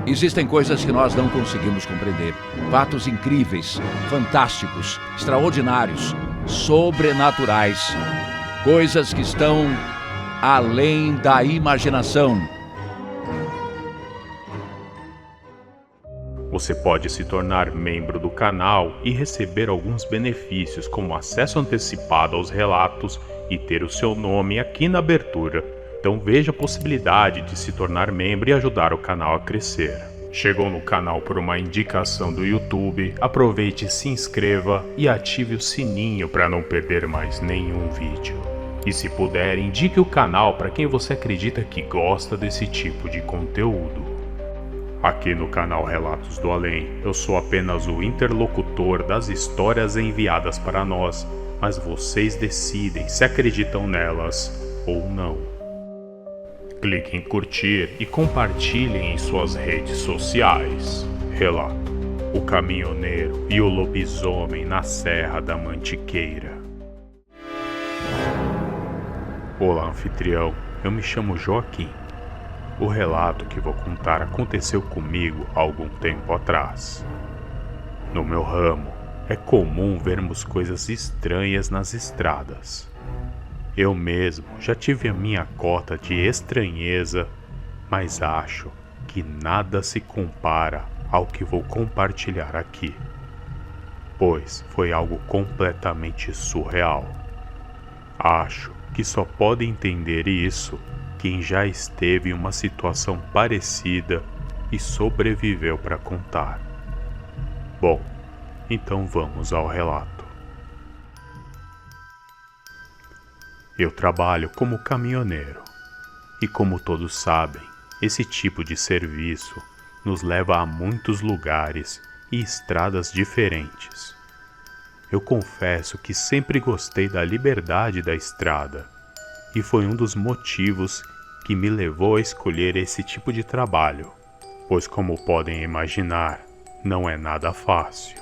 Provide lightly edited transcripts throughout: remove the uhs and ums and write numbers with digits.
Existem coisas que nós não conseguimos compreender. Fatos incríveis, fantásticos, extraordinários, sobrenaturais. Coisas que estão além da imaginação. Você pode se tornar membro do canal e receber alguns benefícios, como acesso antecipado aos relatos e ter o seu nome aqui na abertura. Então veja a possibilidade de se tornar membro e ajudar o canal a crescer. Chegou no canal por uma indicação do YouTube? Aproveite, se inscreva e ative o sininho para não perder mais nenhum vídeo. E se puder, indique o canal para quem você acredita que gosta desse tipo de conteúdo. Aqui no canal Relatos do Além, eu sou apenas o interlocutor das histórias enviadas para nós, mas vocês decidem se acreditam nelas ou não. Clique em curtir e compartilhem em suas redes sociais. Relato: O Caminhoneiro e o Lobisomem na Serra da Mantiqueira. Olá, anfitrião, eu me chamo Joaquim. O relato que vou contar aconteceu comigo há algum tempo atrás. No meu ramo, é comum vermos coisas estranhas nas estradas. Eu mesmo já tive a minha cota de estranheza, mas acho que nada se compara ao que vou compartilhar aqui, pois foi algo completamente surreal. Acho que só pode entender isso quem já esteve em uma situação parecida e sobreviveu para contar. Bom, então vamos ao relato. Eu trabalho como caminhoneiro e, como todos sabem, esse tipo de serviço nos leva a muitos lugares e estradas diferentes. Eu confesso que sempre gostei da liberdade da estrada e foi um dos motivos que me levou a escolher esse tipo de trabalho, pois, como podem imaginar, não é nada fácil,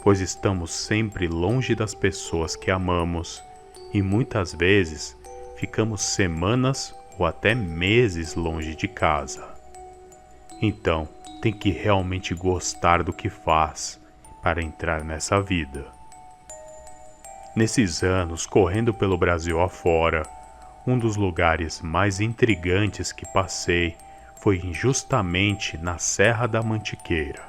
pois estamos sempre longe das pessoas que amamos e muitas vezes ficamos semanas ou até meses longe de casa. Então, tem que realmente gostar do que faz para entrar nessa vida. Nesses anos, correndo pelo Brasil afora, um dos lugares mais intrigantes que passei foi justamente na Serra da Mantiqueira.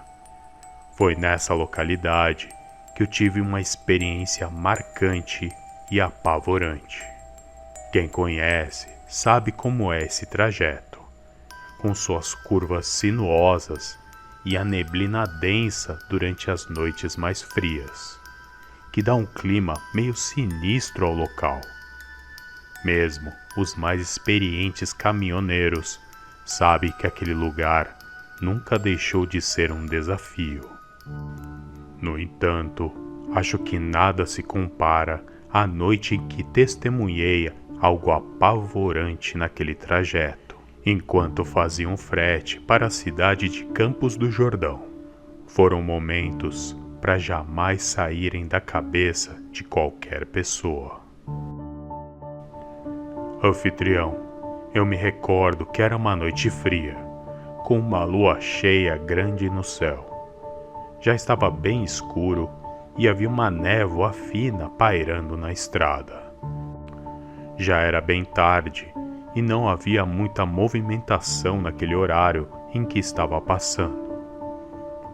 Foi nessa localidade que eu tive uma experiência marcante e apavorante. Quem conhece sabe como é esse trajeto, com suas curvas sinuosas e a neblina densa durante as noites mais frias, que dá um clima meio sinistro ao local. Mesmo os mais experientes caminhoneiros sabem que aquele lugar nunca deixou de ser um desafio. No entanto, acho que nada se compara à noite em que testemunhei algo apavorante naquele trajeto, enquanto fazia um frete para a cidade de Campos do Jordão. Foram momentos para jamais saírem da cabeça de qualquer pessoa. Anfitrião, eu me recordo que era uma noite fria, com uma lua cheia grande no céu. Já estava bem escuro e havia uma névoa fina pairando na estrada. Já era bem tarde e não havia muita movimentação naquele horário em que estava passando.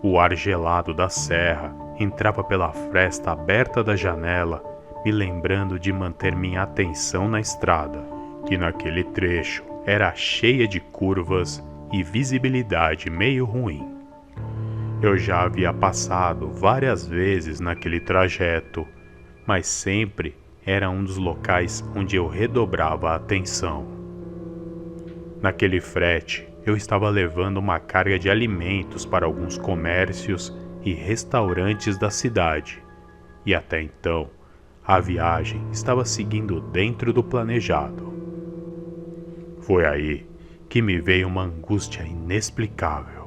O ar gelado da serra entrava pela fresta aberta da janela, me lembrando de manter minha atenção na estrada, que naquele trecho era cheia de curvas e visibilidade meio ruim. Eu já havia passado várias vezes naquele trajeto, mas sempre era um dos locais onde eu redobrava a atenção. Naquele frete, eu estava levando uma carga de alimentos para alguns comércios e restaurantes da cidade, e até então a viagem estava seguindo dentro do planejado. Foi aí que me veio uma angústia inexplicável.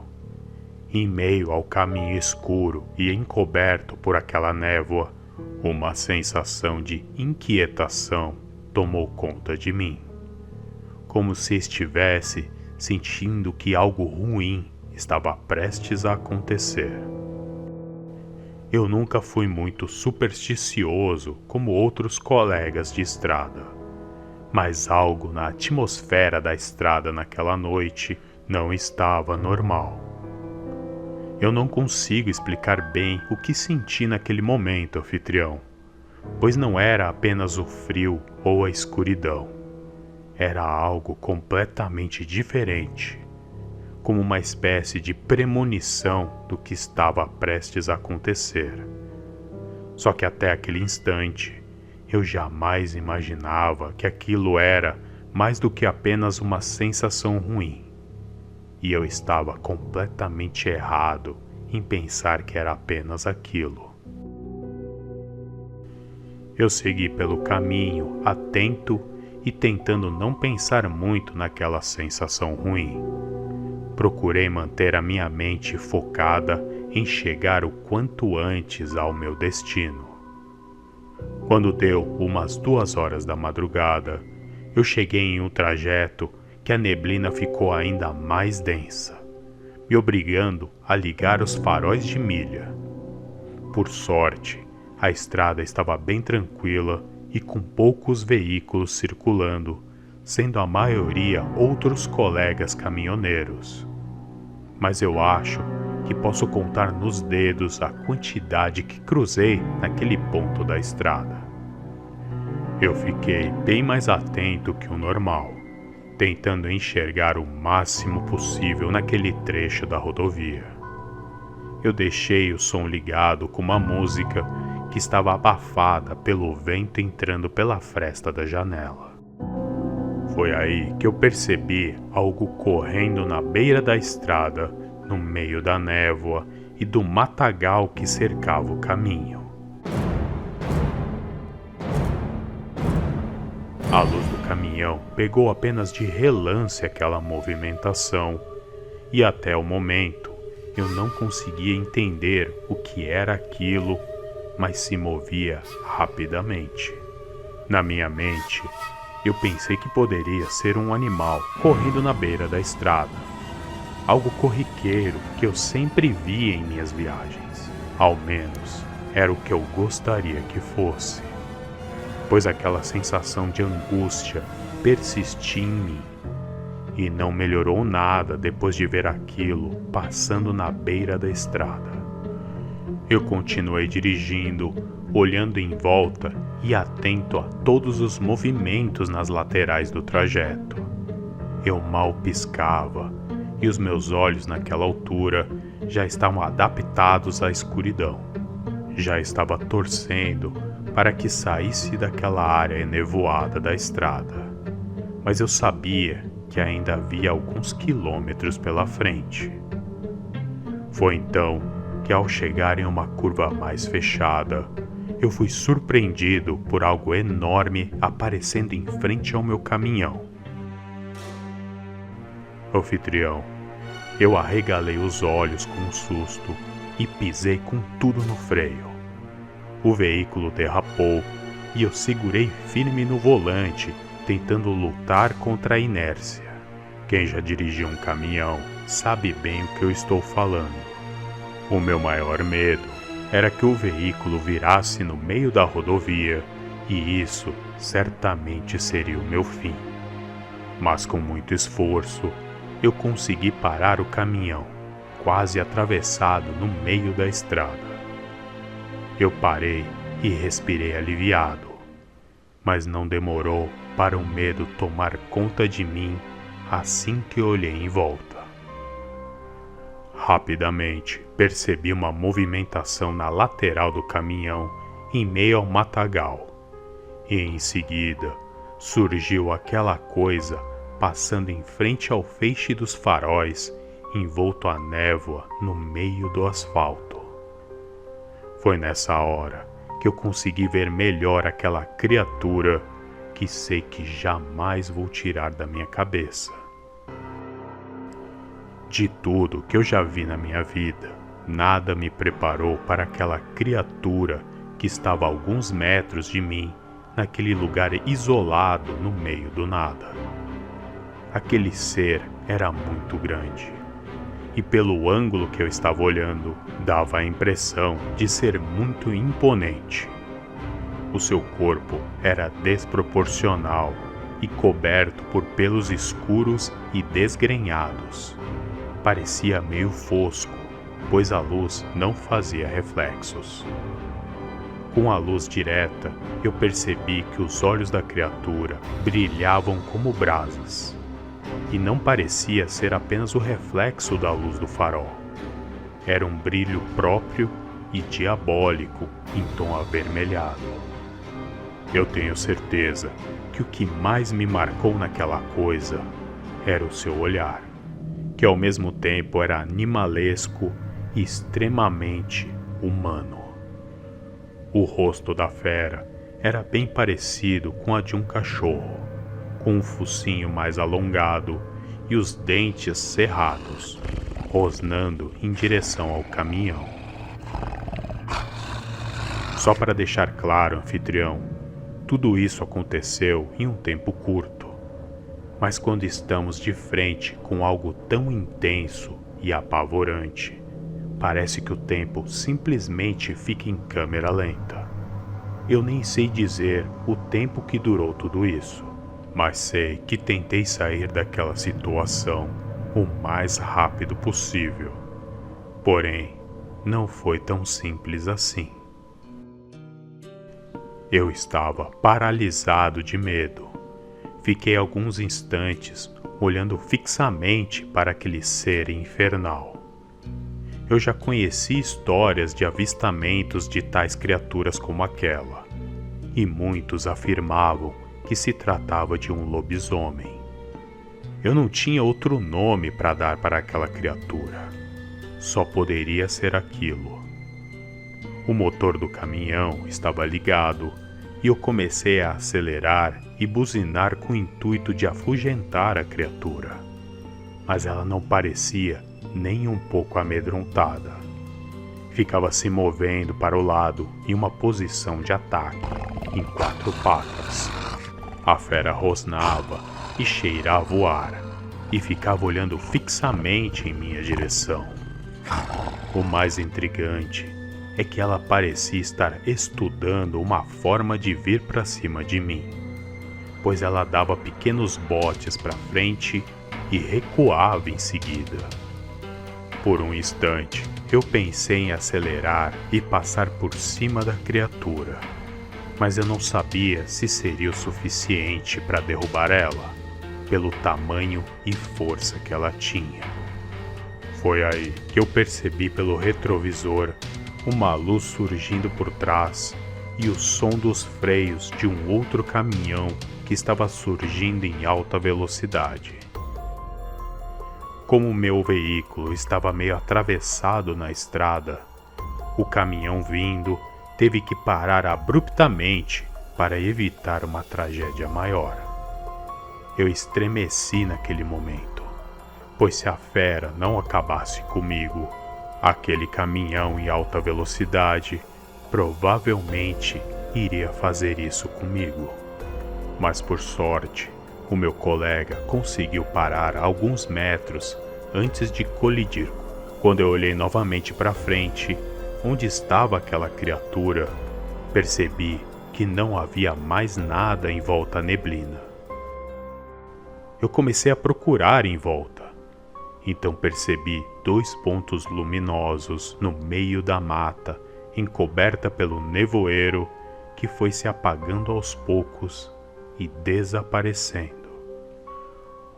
Em meio ao caminho escuro e encoberto por aquela névoa, uma sensação de inquietação tomou conta de mim, como se estivesse sentindo que algo ruim estava prestes a acontecer. Eu nunca fui muito supersticioso como outros colegas de estrada, mas algo na atmosfera da estrada naquela noite não estava normal. Eu não consigo explicar bem o que senti naquele momento, anfitrião, pois não era apenas o frio ou a escuridão. Era algo completamente diferente, como uma espécie de premonição do que estava prestes a acontecer. Só que até aquele instante, eu jamais imaginava que aquilo era mais do que apenas uma sensação ruim. E eu estava completamente errado em pensar que era apenas aquilo. Eu segui pelo caminho, atento e tentando não pensar muito naquela sensação ruim. Procurei manter a minha mente focada em chegar o quanto antes ao meu destino. Quando deu umas 2 horas da madrugada, eu cheguei em um trajeto que a neblina ficou ainda mais densa, me obrigando a ligar os faróis de milha. Por sorte, a estrada estava bem tranquila e com poucos veículos circulando, sendo a maioria outros colegas caminhoneiros. Mas eu acho que posso contar nos dedos a quantidade que cruzei naquele ponto da estrada. Eu fiquei bem mais atento que o normal, tentando enxergar o máximo possível naquele trecho da rodovia. Eu deixei o som ligado com uma música que estava abafada pelo vento entrando pela fresta da janela. Foi aí que eu percebi algo correndo na beira da estrada, no meio da névoa e do matagal que cercava o caminho. A luz do caminhão pegou apenas de relance aquela movimentação, e até o momento eu não conseguia entender o que era aquilo, mas se movia rapidamente. Na minha mente, eu pensei que poderia ser um animal correndo na beira da estrada. Algo corriqueiro que eu sempre via em minhas viagens. Ao menos, era o que eu gostaria que fosse. Pois aquela sensação de angústia persistia em mim. E não melhorou nada depois de ver aquilo passando na beira da estrada. Eu continuei dirigindo, olhando em volta e atento a todos os movimentos nas laterais do trajeto. Eu mal piscava e os meus olhos naquela altura já estavam adaptados à escuridão. Já estava torcendo para que saísse daquela área enevoada da estrada, mas eu sabia que ainda havia alguns quilômetros pela frente. Foi então que, ao chegar em uma curva mais fechada, eu fui surpreendido por algo enorme aparecendo em frente ao meu caminhão. Anfitrião, eu arregalei os olhos com um susto e pisei com tudo no freio. O veículo derrapou e eu segurei firme no volante, tentando lutar contra a inércia. Quem já dirigiu um caminhão sabe bem o que eu estou falando. O meu maior medo era que o veículo virasse no meio da rodovia e isso certamente seria o meu fim. Mas com muito esforço, eu consegui parar o caminhão, quase atravessado no meio da estrada. Eu parei e respirei aliviado, mas não demorou para o medo tomar conta de mim assim que olhei em volta. Rapidamente percebi uma movimentação na lateral do caminhão em meio ao matagal, e em seguida surgiu aquela coisa passando em frente ao feixe dos faróis, envolto a névoa no meio do asfalto. Foi nessa hora que eu consegui ver melhor aquela criatura que sei que jamais vou tirar da minha cabeça. De tudo que eu já vi na minha vida, nada me preparou para aquela criatura que estava a alguns metros de mim, naquele lugar isolado no meio do nada. Aquele ser era muito grande. e pelo ângulo que eu estava olhando, dava a impressão de ser muito imponente. O seu corpo era desproporcional e coberto por pelos escuros e desgrenhados. Parecia meio fosco, pois a luz não fazia reflexos. Com a luz direta, eu percebi que os olhos da criatura brilhavam como brasas, e não parecia ser apenas o reflexo da luz do farol. Era um brilho próprio e diabólico em tom avermelhado. Eu tenho certeza que o que mais me marcou naquela coisa era o seu olhar, que ao mesmo tempo era animalesco e extremamente humano. O rosto da fera era bem parecido com a de um cachorro, com um focinho mais alongado e os dentes cerrados, rosnando em direção ao caminhão. Só para deixar claro, anfitrião, tudo isso aconteceu em um tempo curto, mas quando estamos de frente com algo tão intenso e apavorante, parece que o tempo simplesmente fica em câmera lenta. Eu nem sei dizer o tempo que durou tudo isso, mas sei que tentei sair daquela situação o mais rápido possível. Porém, não foi tão simples assim. Eu estava paralisado de medo. Fiquei alguns instantes olhando fixamente para aquele ser infernal. Eu já conheci histórias de avistamentos de tais criaturas como aquela, e muitos afirmavam que se tratava de um lobisomem. Eu não tinha outro nome para dar para aquela criatura. Só poderia ser aquilo. O motor do caminhão estava ligado e eu comecei a acelerar e buzinar com o intuito de afugentar a criatura. Mas ela não parecia nem um pouco amedrontada. Ficava se movendo para o lado em uma posição de ataque, em 4 patas. A fera rosnava e cheirava o ar, e ficava olhando fixamente em minha direção. O mais intrigante é que ela parecia estar estudando uma forma de vir para cima de mim, pois ela dava pequenos botes para frente e recuava em seguida. Por um instante, eu pensei em acelerar e passar por cima da criatura, mas eu não sabia se seria o suficiente para derrubar ela, pelo tamanho e força que ela tinha. Foi aí que eu percebi pelo retrovisor uma luz surgindo por trás e o som dos freios de um outro caminhão que estava surgindo em alta velocidade. Como o meu veículo estava meio atravessado na estrada, o caminhão vindo teve que parar abruptamente para evitar uma tragédia maior. Eu estremeci naquele momento, pois se a fera não acabasse comigo, aquele caminhão em alta velocidade provavelmente iria fazer isso comigo. Mas por sorte, o meu colega conseguiu parar a alguns metros antes de colidir. Quando eu olhei novamente para frente, onde estava aquela criatura, percebi que não havia mais nada em volta à neblina. Eu comecei a procurar em volta. Então percebi 2 pontos luminosos no meio da mata, encoberta pelo nevoeiro, que foi se apagando aos poucos e desaparecendo.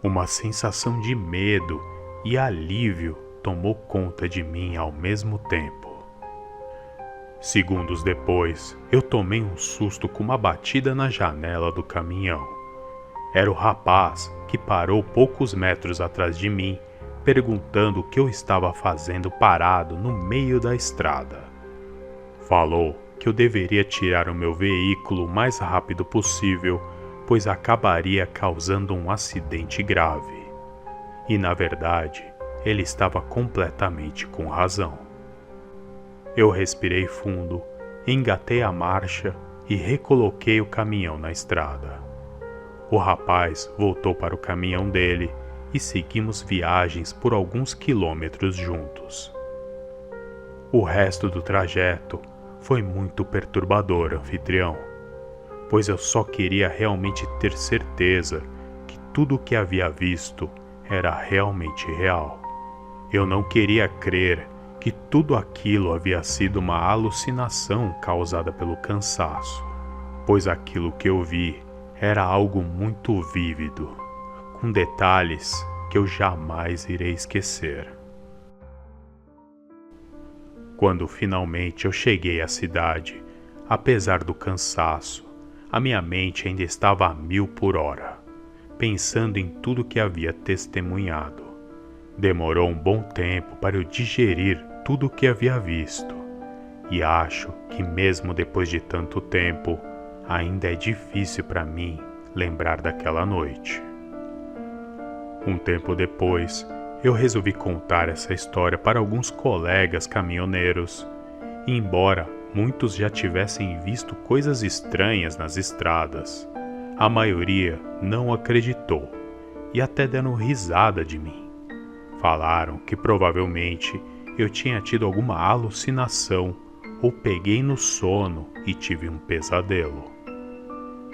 Uma sensação de medo e alívio tomou conta de mim ao mesmo tempo. Segundos depois, eu tomei um susto com uma batida na janela do caminhão. Era o rapaz que parou poucos metros atrás de mim, perguntando o que eu estava fazendo parado no meio da estrada. Falou que eu deveria tirar o meu veículo o mais rápido possível, pois acabaria causando um acidente grave. E na verdade, ele estava completamente com razão. Eu respirei fundo, engatei a marcha e recoloquei o caminhão na estrada. O rapaz voltou para o caminhão dele e seguimos viagens por alguns quilômetros juntos. O resto do trajeto foi muito perturbador, anfitrião, pois eu só queria realmente ter certeza que tudo o que havia visto era realmente real. Eu não queria crer que tudo aquilo havia sido uma alucinação causada pelo cansaço, pois aquilo que eu vi era algo muito vívido, com detalhes que eu jamais irei esquecer. Quando finalmente eu cheguei à cidade, apesar do cansaço, a minha mente ainda estava a 1000 por hora, pensando em tudo que havia testemunhado. Demorou um bom tempo para eu digerir tudo o que havia visto, e acho que mesmo depois de tanto tempo, ainda é difícil para mim lembrar daquela noite. Um tempo depois, eu resolvi contar essa história para alguns colegas caminhoneiros, e embora muitos já tivessem visto coisas estranhas nas estradas, a maioria não acreditou e até deram risada de mim. Falaram que provavelmente eu tinha tido alguma alucinação ou peguei no sono e tive um pesadelo.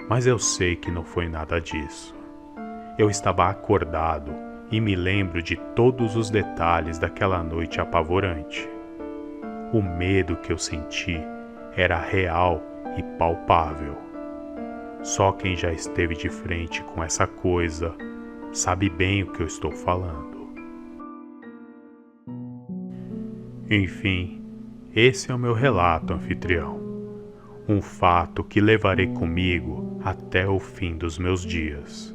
Mas eu sei que não foi nada disso. Eu estava acordado e me lembro de todos os detalhes daquela noite apavorante. O medo que eu senti era real e palpável. Só quem já esteve de frente com essa coisa sabe bem o que eu estou falando. Enfim, esse é o meu relato, anfitrião. Um fato que levarei comigo até o fim dos meus dias.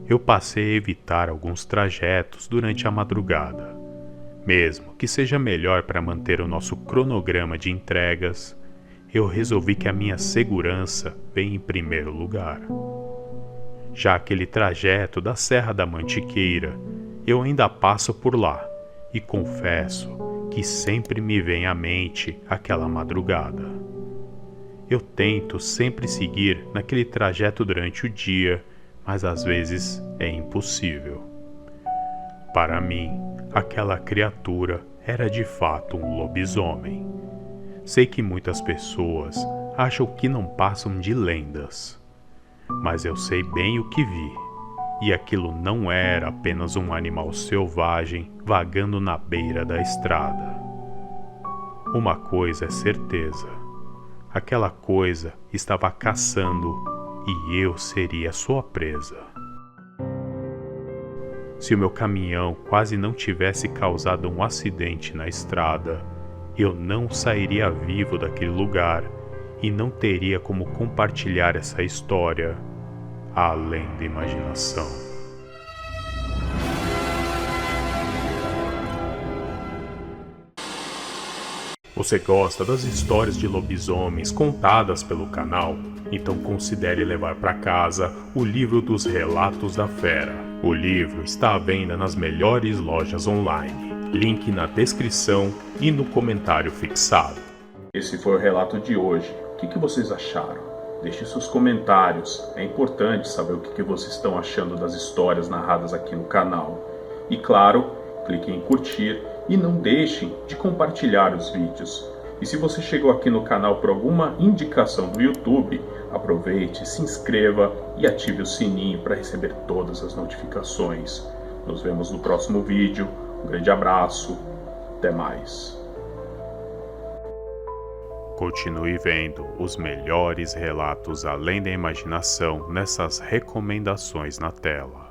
Eu passei a evitar alguns trajetos durante a madrugada, mesmo que seja melhor para manter o nosso cronograma de entregas. Eu resolvi que a minha segurança vem em primeiro lugar. Já aquele trajeto da Serra da Mantiqueira, eu ainda passo por lá e confesso que sempre me vem à mente aquela madrugada. Eu tento sempre seguir naquele trajeto durante o dia, mas às vezes é impossível. Para mim, aquela criatura era de fato um lobisomem. Sei que muitas pessoas acham que não passam de lendas, mas eu sei bem o que vi, e aquilo não era apenas um animal selvagem vagando na beira da estrada. Uma coisa é certeza: aquela coisa estava caçando e eu seria sua presa. Se o meu caminhão quase não tivesse causado um acidente na estrada, eu não sairia vivo daquele lugar e não teria como compartilhar essa história além da imaginação. Você gosta das histórias de lobisomens contadas pelo canal? Então considere levar para casa o livro dos Relatos da Fera. O livro está à venda nas melhores lojas online. Link na descrição e no comentário fixado. Esse foi o relato de hoje. O que vocês acharam? Deixe seus comentários. É importante saber o que vocês estão achando das histórias narradas aqui no canal. E claro, cliquem em curtir e não deixem de compartilhar os vídeos. E se você chegou aqui no canal por alguma indicação do YouTube, aproveite, se inscreva e ative o sininho para receber todas as notificações. Nos vemos no próximo vídeo. Um grande abraço. Até mais. Continue vendo os melhores relatos além da imaginação nessas recomendações na tela.